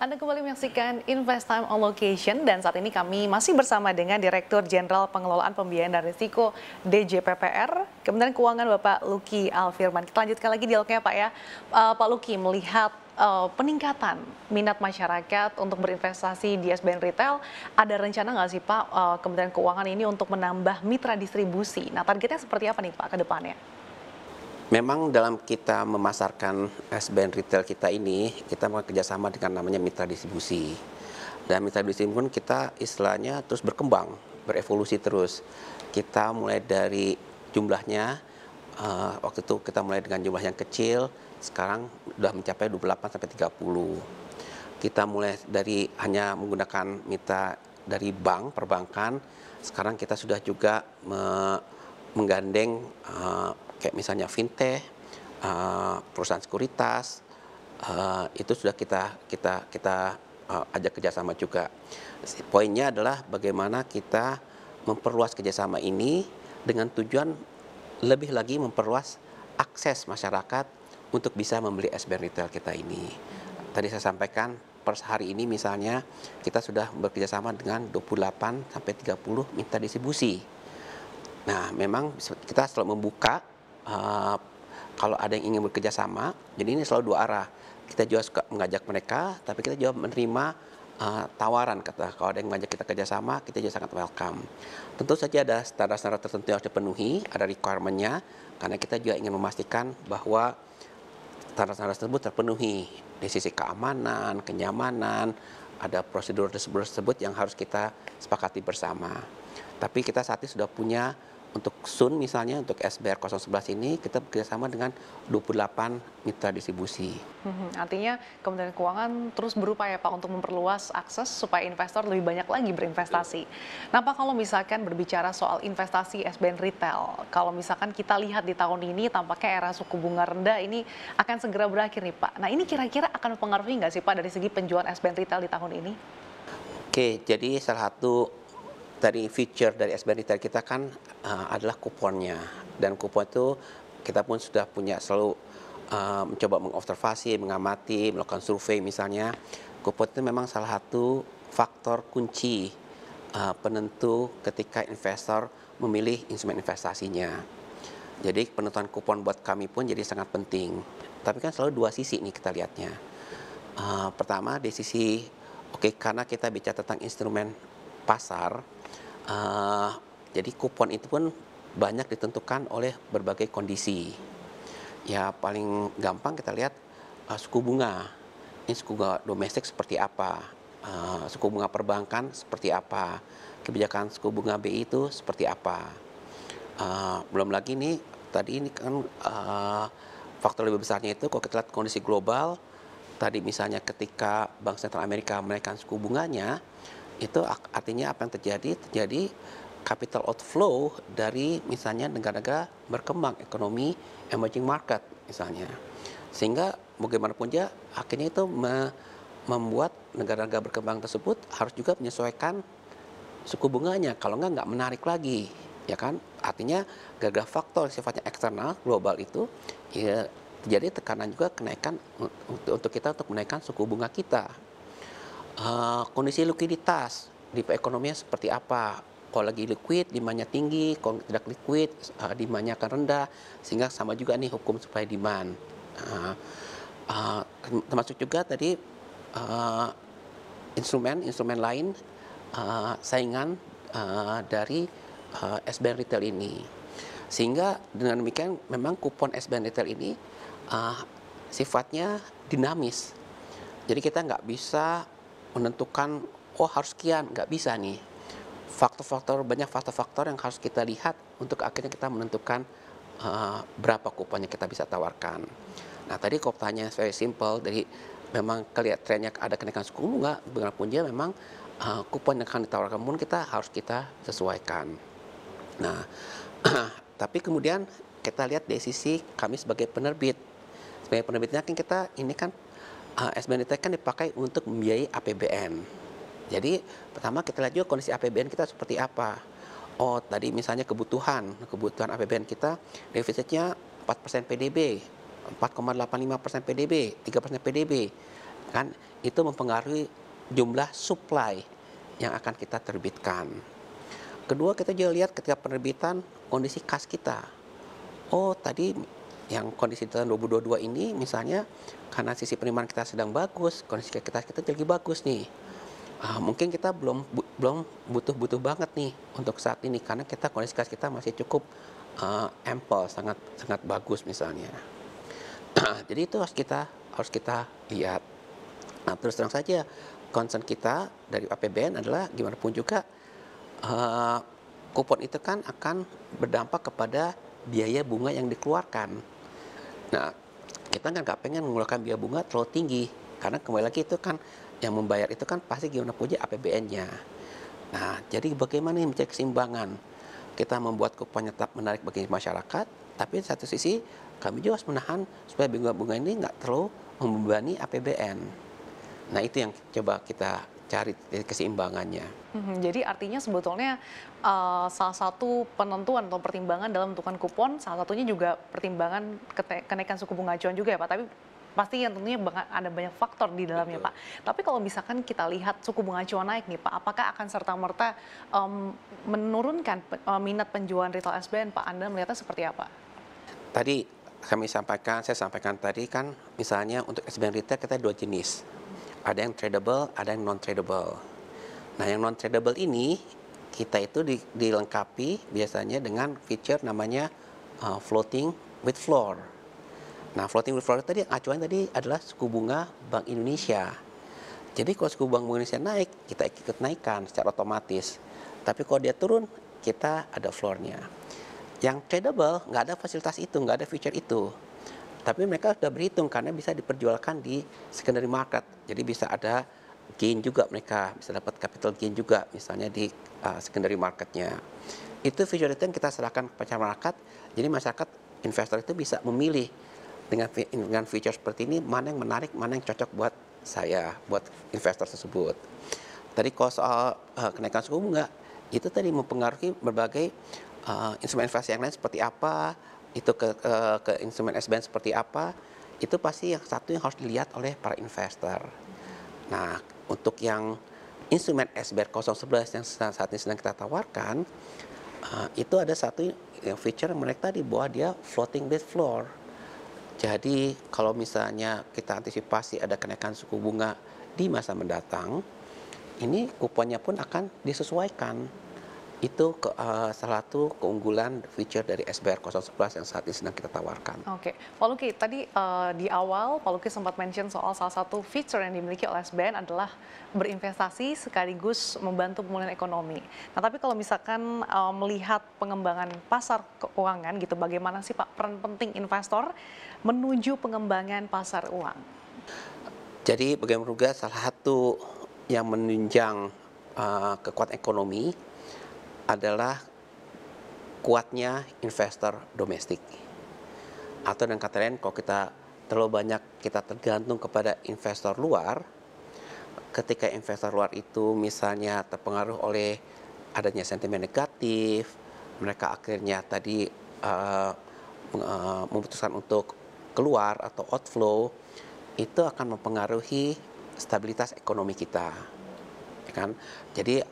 Anda kembali menyaksikan Invest Time on Location dan saat ini kami masih bersama dengan Direktur Jenderal Pengelolaan Pembiayaan dan Risiko DJPPR, Kementerian Keuangan Bapak Luki Alfirman. Kita lanjutkan lagi dialognya Pak ya. Pak Luki, melihat peningkatan minat masyarakat untuk berinvestasi di SBN Retail, ada rencana nggak sih Pak Kementerian Keuangan ini untuk menambah mitra distribusi? Nah, targetnya seperti apa nih Pak ke depannya? Memang dalam kita memasarkan SBN retail kita ini, kita bekerja sama dengan namanya mitra distribusi. Dan mitra distribusi pun kita istilahnya terus berkembang, berevolusi terus. Kita mulai dari jumlahnya, waktu itu kita mulai dengan jumlah yang kecil, sekarang sudah mencapai 28 sampai 30. Kita mulai dari hanya menggunakan mitra dari bank, perbankan, sekarang kita sudah juga menggandeng kayak misalnya fintech, perusahaan sekuritas, itu sudah kita ajak kerjasama juga. Poinnya adalah bagaimana kita memperluas kerjasama ini dengan tujuan lebih lagi memperluas akses masyarakat untuk bisa membeli SBN retail kita ini. Tadi saya sampaikan per hari ini misalnya kita sudah bekerjasama dengan 28 sampai 30 mitra distribusi. Nah, memang kita selalu membuka kalau ada yang ingin bekerja sama, jadi ini selalu dua arah. Kita juga suka mengajak mereka, tapi kita juga menerima tawaran. Kalau ada yang mengajak kita kerjasama, kita juga sangat welcome. Tentu saja ada standar-standar tertentu yang harus dipenuhi, ada requirement-nya, karena kita juga ingin memastikan bahwa standar-standar tersebut terpenuhi di sisi keamanan, kenyamanan, ada prosedur tersebut yang harus kita sepakati bersama. Tapi kita saat ini sudah punya untuk Sun misalnya, untuk SBR 011 ini kita bekerjasama dengan 28 mitra distribusi. Artinya Kementerian Keuangan terus berupaya Pak untuk memperluas akses supaya investor lebih banyak lagi berinvestasi. Nah Pak, kalau misalkan berbicara soal investasi SBN Retail, kalau misalkan kita lihat di tahun ini tampaknya era suku bunga rendah ini akan segera berakhir nih Pak. Nah ini kira-kira akan mempengaruhi nggak sih Pak dari segi penjualan SBN Retail di tahun ini? Oke, jadi salah satu dari feature dari SBN Retail kita kan adalah kuponnya, dan kupon itu kita pun sudah punya selalu mencoba mengobservasi, mengamati, melakukan survei misalnya. Kupon itu memang salah satu faktor kunci penentu ketika investor memilih instrumen investasinya. Jadi penentuan kupon buat kami pun jadi sangat penting. Tapi kan selalu dua sisi nih kita lihatnya. Pertama di sisi karena kita bicara tentang instrumen pasar, jadi kupon itu pun banyak ditentukan oleh berbagai kondisi. Ya paling gampang kita lihat suku bunga. Ini suku bunga domestik seperti apa, suku bunga perbankan seperti apa, kebijakan suku bunga BI itu seperti apa. Belum lagi nih tadi ini kan faktor lebih besarnya itu kalau kita lihat kondisi global. Tadi misalnya ketika Bank Sentral Amerika menaikkan suku bunganya, itu artinya apa yang terjadi? Terjadi capital outflow dari misalnya negara-negara berkembang, ekonomi emerging market misalnya. Sehingga bagaimanapun ya akhirnya itu membuat negara-negara berkembang tersebut harus juga menyesuaikan suku bunganya. Kalau nggak menarik lagi, ya kan? Artinya gara-gara faktor sifatnya eksternal global itu ya terjadi tekanan juga kenaikan untuk kita untuk menaikkan suku bunga kita. Kondisi likuiditas di perekonomian seperti apa? Kalau lagi liquid, demandnya tinggi, kalau tidak liquid, demandnya akan rendah, sehingga sama juga nih hukum supply demand. Termasuk juga tadi instrumen lain saingan dari SBN Retail ini. Sehingga dengan demikian memang kupon SBN Retail ini sifatnya dinamis. Jadi kita nggak bisa menentukan harus sekian, nggak bisa nih. Banyak faktor-faktor yang harus kita lihat untuk akhirnya kita menentukan berapa kuponnya kita bisa tawarkan. Nah tadi kalau pertanyaan very simple, dari memang kelihatan trennya ada kenaikan suku bunga, bagaimanapun dia memang kupon yang akan ditawarkan pun harus kita sesuaikan. Nah tapi kemudian kita lihat dari sisi kami sebagai penerbit. Sebagai penerbitnya kan kita ini kan SBN Retail kan dipakai untuk membiayai APBN. Jadi pertama kita lihat juga kondisi APBN kita seperti apa. Tadi misalnya kebutuhan APBN kita defisitnya 4% PDB, 4,85% PDB, 3% PDB. kan itu mempengaruhi jumlah supply yang akan kita terbitkan. Kedua, kita juga lihat ketika penerbitan kondisi kas kita. Oh, tadi yang kondisi tahun 2022 ini misalnya karena sisi penerimaan kita sedang bagus, kondisi kita jadi bagus nih. Mungkin kita belum butuh banget nih untuk saat ini karena kondisi kas kita masih cukup ample, sangat sangat bagus misalnya. Jadi itu harus kita lihat. Nah, terus terang saja concern kita dari APBN adalah gimana pun juga kupon itu kan akan berdampak kepada biaya bunga yang dikeluarkan. Nah, kita kan nggak pengen mengeluarkan biaya bunga terlalu tinggi karena kembali lagi itu kan yang membayar itu kan pasti gimana pun juga APBN-nya. Nah, jadi bagaimana mencari keseimbangan? Kita membuat kupon tetap menarik bagi masyarakat, tapi di satu sisi kami juga harus menahan supaya bunga-bunga ini nggak terlalu membebani APBN. Nah, itu yang coba kita cari keseimbangannya. Jadi artinya sebetulnya salah satu penentuan atau pertimbangan dalam menentukan kupon, salah satunya juga pertimbangan kenaikan suku bunga acuan juga ya Pak. Tapi pasti yang tentunya ada banyak faktor di dalamnya Pak. Tapi kalau misalkan kita lihat suku bunga acuan naik nih Pak, apakah akan serta-merta menurunkan minat penjualan retail SBN Pak? Anda melihatnya seperti apa? Tadi saya sampaikan tadi kan misalnya untuk SBN retail kita dua jenis. Ada yang tradable, ada yang non-tradable. Nah, yang non-tradable ini kita itu dilengkapi biasanya dengan feature namanya floating with floor. Nah, floating with floor tadi acuan tadi adalah suku bunga Bank Indonesia. Jadi kalau suku bunga Bank Indonesia naik, kita ikut naikkan secara otomatis. Tapi kalau dia turun, kita ada floor-nya. Yang tradable nggak ada fasilitas itu, nggak ada feature itu. Tapi mereka sudah berhitung karena bisa diperjualkan di secondary market. Jadi bisa ada gain juga, mereka bisa dapat capital gain juga misalnya di secondary marketnya. Itu feature itu yang kita serahkan kepada masyarakat. Jadi masyarakat investor itu bisa memilih dengan feature seperti ini mana yang menarik, mana yang cocok buat saya, buat investor tersebut. Tadi kalau soal kenaikan suku bunga itu tadi mempengaruhi berbagai instrumen investasi yang lain seperti apa, itu ke instrumen SBN seperti apa, itu pasti yang satu yang harus dilihat oleh para investor. Nah, untuk yang instrumen SBN 011 yang saat ini sedang kita tawarkan, itu ada satu yang feature yang mereka di bawah dia floating with floor. Jadi kalau misalnya kita antisipasi ada kenaikan suku bunga di masa mendatang, ini kuponnya pun akan disesuaikan. Itu salah satu keunggulan feature dari SBR 011 yang saat ini sedang kita tawarkan. Oke, Pak Luki, tadi di awal Pak Luki sempat mention soal salah satu feature yang dimiliki oleh SBN adalah berinvestasi sekaligus membantu pemulihan ekonomi. Nah, tapi kalau misalkan melihat pengembangan pasar keuangan gitu, bagaimana sih Pak peran penting investor menuju pengembangan pasar uang? Jadi bagaimana juga salah satu yang menunjang kekuatan ekonomi adalah kuatnya investor domestik. Atau dengan kata lain, kalau kita terlalu banyak kita tergantung kepada investor luar, ketika investor luar itu misalnya terpengaruh oleh adanya sentimen negatif, mereka akhirnya tadi memutuskan untuk keluar atau outflow, itu akan mempengaruhi stabilitas ekonomi kita. Ya kan? Jadi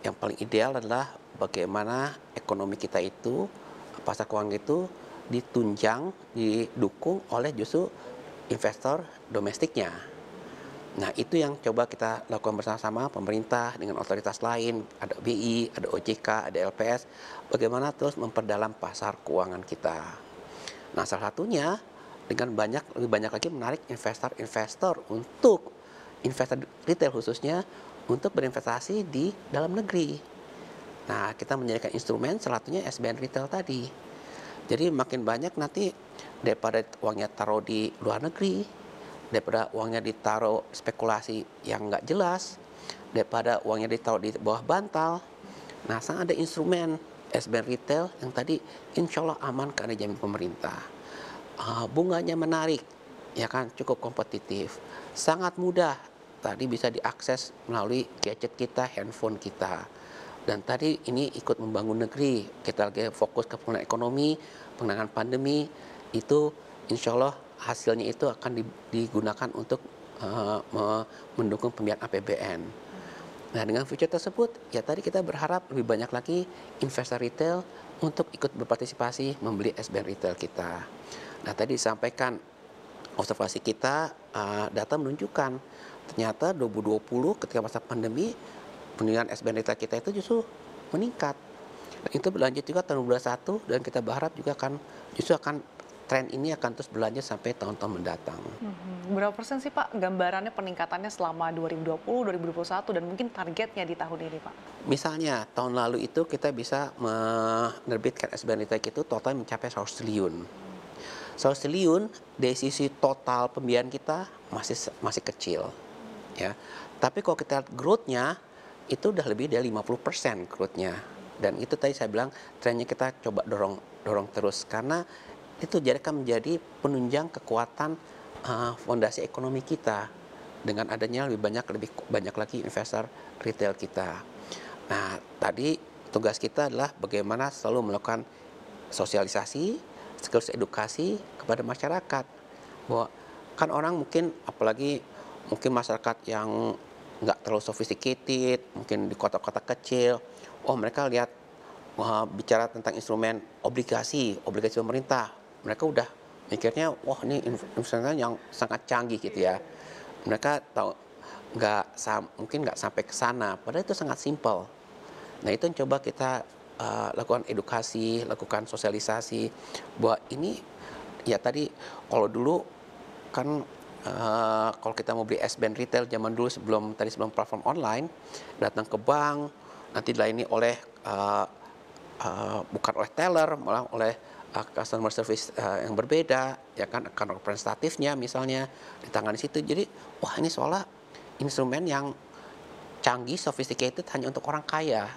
yang paling ideal adalah bagaimana ekonomi kita itu, pasar keuangan itu ditunjang, didukung oleh justru investor domestiknya. Nah, itu yang coba kita lakukan bersama-sama pemerintah dengan otoritas lain, ada BI, ada OJK, ada LPS, bagaimana terus memperdalam pasar keuangan kita. Nah, salah satunya dengan lebih banyak lagi menarik investor-investor untuk investor retail khususnya untuk berinvestasi di dalam negeri. Nah, kita menyediakan instrumen, salah satunya SBN Retail tadi. Jadi makin banyak nanti daripada uangnya taruh di luar negeri, daripada uangnya ditaruh spekulasi yang nggak jelas, daripada uangnya ditaruh di bawah bantal. Nah, sekarang ada instrumen SBN Retail yang tadi insya Allah aman karena dijamin pemerintah. Bunganya menarik, ya kan, cukup kompetitif, sangat mudah. Tadi bisa diakses melalui gadget kita, handphone kita. Dan tadi ini ikut membangun negeri. Kita lagi fokus ke pemulihan ekonomi, penanganan pandemi. Itu insya Allah hasilnya itu akan digunakan untuk mendukung pembiayaan APBN. Nah, dengan feature tersebut, ya tadi kita berharap lebih banyak lagi investor retail untuk ikut berpartisipasi membeli SBN retail kita. Nah, tadi disampaikan observasi kita, data menunjukkan ternyata 2020 ketika masa pandemi, penjualan SBN retail kita itu justru meningkat. Dan itu berlanjut juga tahun 2021 dan kita berharap juga akan tren ini akan terus berlanjut sampai tahun-tahun mendatang. Berapa persen sih Pak gambarannya peningkatannya selama 2020, 2021 dan mungkin targetnya di tahun ini Pak? Misalnya tahun lalu itu kita bisa menerbitkan SBN retail itu total mencapai 100 triliun. 100 triliun dari sisi total pembiayaan kita masih kecil, ya. Tapi kalau kita lihat growth-nya itu udah lebih dari 50% growth-nya. Dan itu tadi saya bilang trennya kita coba dorong terus karena itu akan menjadi penunjang kekuatan fondasi ekonomi kita dengan adanya lebih banyak lagi investor retail kita. Nah, tadi tugas kita adalah bagaimana selalu melakukan sosialisasi, sekaligus edukasi kepada masyarakat. Bahwa kan orang mungkin, apalagi mungkin masyarakat yang nggak terlalu sophisticated, mungkin di kota-kota kecil, mereka lihat bicara tentang instrumen obligasi pemerintah, mereka udah mikirnya, ini instrumen yang sangat canggih gitu ya. Mereka tahu mungkin nggak sampai ke sana, padahal itu sangat simpel. Nah, itu yang coba kita lakukan edukasi, lakukan sosialisasi bahwa ini ya tadi kalau dulu kan kalau kita mau beli SBN retail zaman dulu sebelum platform online, datang ke bank, nanti dilayani oleh bukan oleh teller, malah oleh customer service yang berbeda, ya kan representatifnya misalnya di tangan di situ. Jadi ini seolah instrumen yang canggih, sophisticated hanya untuk orang kaya.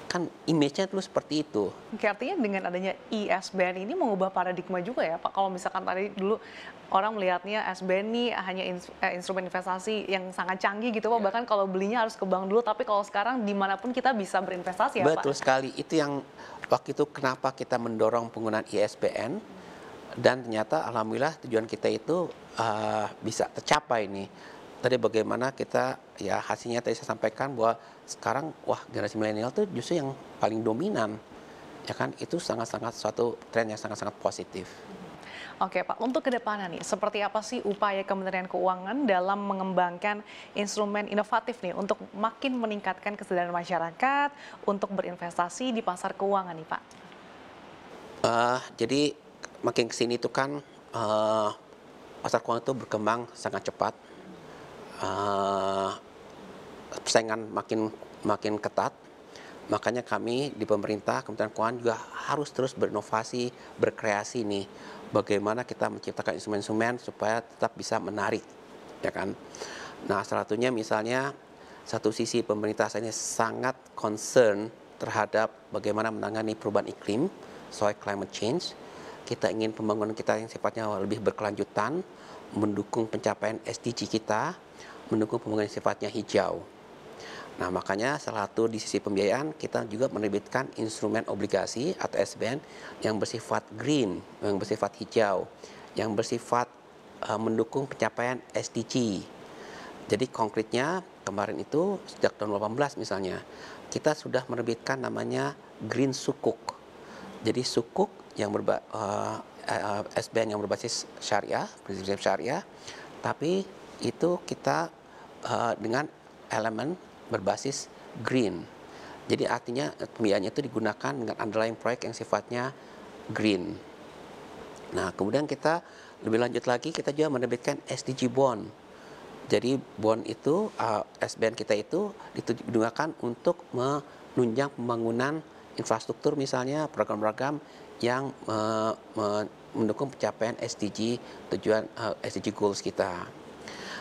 Kan image-nya dulu seperti itu. Oke, artinya dengan adanya ISBN ini mengubah paradigma juga ya Pak. Kalau misalkan tadi dulu orang melihatnya SBN ini hanya instrumen investasi yang sangat canggih gitu Pak. Bahkan kalau belinya harus ke bank dulu, tapi kalau sekarang dimanapun kita bisa berinvestasi ya Pak. Betul sekali. Itu yang waktu itu kenapa kita mendorong penggunaan ISBN. Dan ternyata alhamdulillah tujuan kita itu bisa tercapai nih. Tadi bagaimana kita, ya hasilnya tadi saya sampaikan bahwa sekarang generasi milenial itu justru yang paling dominan, ya kan, itu sangat-sangat suatu tren yang sangat-sangat positif. Oke Pak, untuk kedepannya nih, seperti apa sih upaya Kementerian Keuangan dalam mengembangkan instrumen inovatif nih untuk makin meningkatkan kesadaran masyarakat untuk berinvestasi di pasar keuangan nih Pak? Jadi makin kesini itu kan pasar keuangan itu berkembang sangat cepat. Persaingan makin ketat, makanya kami di pemerintah, Kementerian Keuangan juga harus terus berinovasi, berkreasi nih, bagaimana kita menciptakan instrumen-instrumen supaya tetap bisa menarik, ya kan. Nah, salah satunya misalnya, satu sisi pemerintah saat ini sangat concern terhadap bagaimana menangani perubahan iklim, soal climate change. Kita ingin pembangunan kita yang sifatnya lebih berkelanjutan, mendukung pencapaian SDG kita, mendukung pembangunan sifatnya hijau. Nah, makanya salah satu di sisi pembiayaan kita juga menerbitkan instrumen obligasi atau SBN yang bersifat green, yang bersifat hijau, yang bersifat mendukung pencapaian SDG. Jadi konkretnya kemarin itu sejak tahun 2018 misalnya, kita sudah menerbitkan namanya Green Sukuk. Jadi sukuk yang SBN yang berbasis syariah, prinsip syariah, tapi itu kita dengan elemen berbasis green. Jadi artinya pembiayaannya itu digunakan dengan underlying proyek yang sifatnya green. Nah, kemudian kita lebih lanjut lagi, kita juga menerbitkan SDG bond. Jadi bond itu, SBN kita itu digunakan untuk menunjang pembangunan infrastruktur misalnya, program-program yang mendukung pencapaian SDG, tujuan SDG goals kita.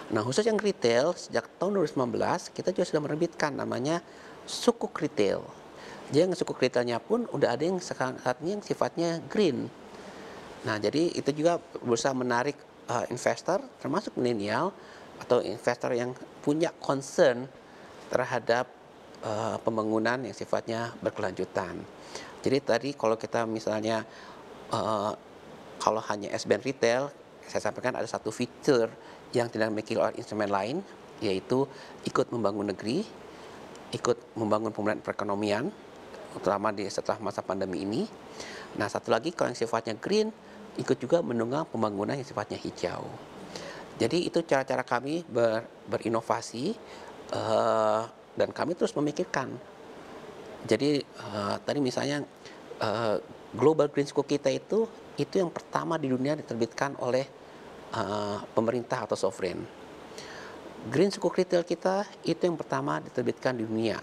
Nah, khusus yang retail, sejak tahun 2019 kita juga sudah menerbitkan namanya sukuk retail. Jadi yang sukuk retailnya pun udah ada yang sekarang saat ini yang sifatnya green. Nah, jadi itu juga berusaha menarik investor, termasuk milenial atau investor yang punya concern terhadap pembangunan yang sifatnya berkelanjutan. Jadi tadi kalau kita misalnya kalau hanya SBN retail, saya sampaikan ada satu fitur yang tidak dimiliki oleh instrumen lain, yaitu ikut membangun negeri, ikut membangun pemulihan perekonomian, terutama setelah masa pandemi ini. Nah, satu lagi kalau yang sifatnya green, ikut juga menunggang pembangunan yang sifatnya hijau. Jadi itu cara-cara kami berinovasi, dan kami terus memikirkan. Jadi tadi misalnya Global Green School kita itu yang pertama di dunia diterbitkan oleh pemerintah atau sovereign. Green School Retail kita itu yang pertama diterbitkan di dunia.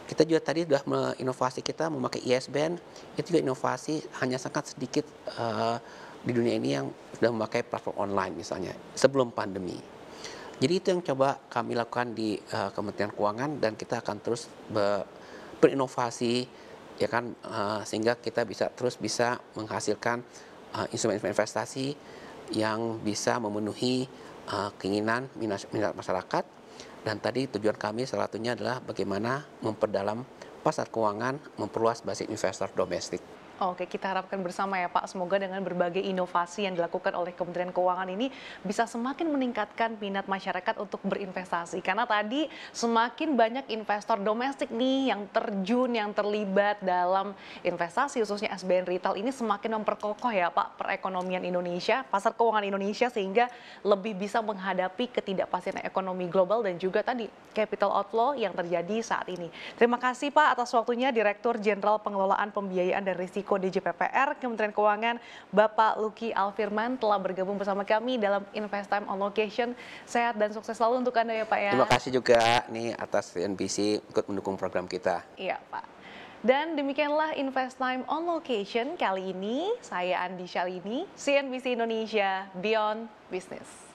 Kita juga tadi sudah inovasi kita memakai ISBN, itu juga inovasi hanya sangat sedikit di dunia ini yang sudah memakai platform online misalnya, sebelum pandemi. Jadi itu yang coba kami lakukan di Kementerian Keuangan, dan kita akan terus berinovasi, ya kan, sehingga kita terus bisa menghasilkan instrumen investasi yang bisa memenuhi keinginan minat masyarakat. Dan tadi tujuan kami salah satunya adalah bagaimana memperdalam pasar keuangan, memperluas basis investor domestik. Oke, kita harapkan bersama ya Pak, semoga dengan berbagai inovasi yang dilakukan oleh Kementerian Keuangan ini bisa semakin meningkatkan minat masyarakat untuk berinvestasi. Karena tadi semakin banyak investor domestik nih yang terjun, yang terlibat dalam investasi, khususnya SBN Retail ini semakin memperkokoh ya Pak perekonomian Indonesia, pasar keuangan Indonesia, sehingga lebih bisa menghadapi ketidakpastian ekonomi global dan juga tadi capital outflow yang terjadi saat ini. Terima kasih Pak atas waktunya, Direktur Jenderal Pengelolaan Pembiayaan dan Risiko DJPPR Kementerian Keuangan, Bapak Luki Alfirman, telah bergabung bersama kami dalam Invest Time on Location. Sehat dan sukses selalu untuk Anda ya Pak ya. Terima kasih juga nih atas CNBC ikut mendukung program kita. Iya Pak. Dan demikianlah Invest Time on Location kali ini. Saya Andi Shalini, CNBC Indonesia, Beyond Business.